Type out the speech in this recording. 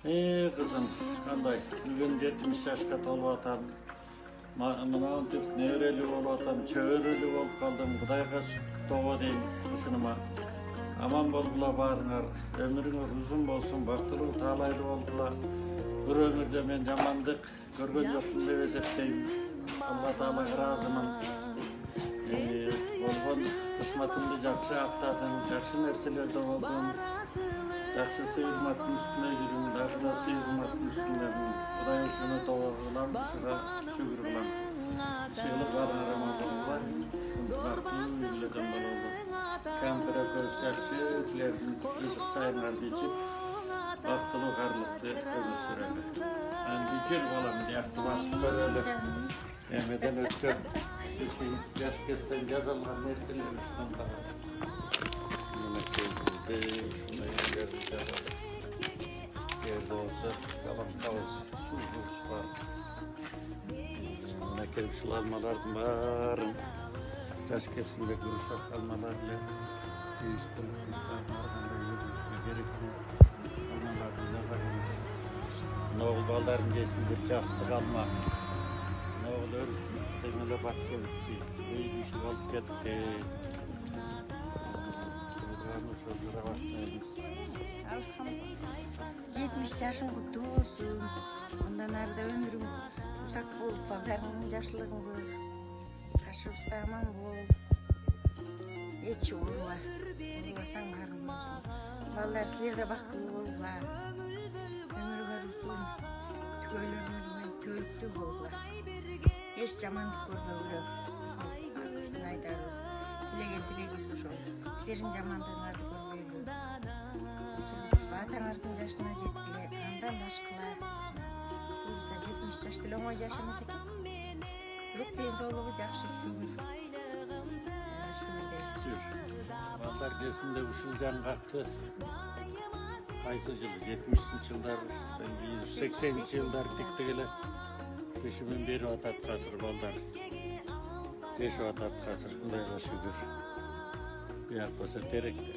Kızım, qanday? Bugün 70 yaşqa tolup atam. Mınantip nevreli bolup atam, çöğüreli bolup kaldım. Kudayga togo deyim uşunuma. Aman bolgula barыңар, ömürüңөр uzun bolsun, baktılуу taalaylı bolgula. Bir ömürde men jamandyk көргөн жокмун деп эсептейм. Алла Таалага ыраазымын. Болгон кысматымды жакшы актадым, жакшы нерселерде болдум. Жақсы сыйызматтын үстүнө жүрүм, дагы да сыйызматтын үстүндемин. Кудай ушуну тоо кылам, ушуга шүгүр кылам. Сыйлык барыңар аман болуңар, ынтымактуу үйлөдөн бололу. Кампира көз жакшы, силердин рызык чайыңарды ичип, бактылуу карлыкты өмүр сүрөлү. Мен бүкүл балам диякты басып көрөлү. Эмеден өткөн жаш кезден жазылган нерселер үстүнөн карап. Yerde olsa kalan kavuz, suzluz var. Buna kelişil almalarım var. Taş kesimde görüşak almalarla değiştirip arkamda yürüyüşme gerekli almalarını yazarız. Noğul ballarım geçsindir, yastık alma. Noğul örtüm, temele bakıyoruz ki iyi bir şey alıp gitti. 70 жашың құтты болсын. Ondan arda ömrüm uzak болып, балдарыңның жашылығын көр. Қашыбызда аман бол. Ет жолуа. Болсаң барың болсын. Балдар сілерде бақытты болуа. Өміріңер ұзын. Түгелеріңер төлікті болуа. Еш жамандық көрбеулі. Ақысын айтарыз. Тілеген тілегіз ошол. Сіздердің жамандығыңарды көрбеулі. Атаңыздың жашына жеткіле, андан башқыла. Бұйырса 70 жашты оңой жашамас екен. Бирок денсаулыгы жакшы шүгүр. Балдар кезинде ушул жаңгакты кайсы жыл 70-ci жылдар, 180-ci жылдар тикти эле көшүмөн берип атат азыр балдар. Жашап атат азыр, Кудайга шүгүр. Бияк болсо теректе.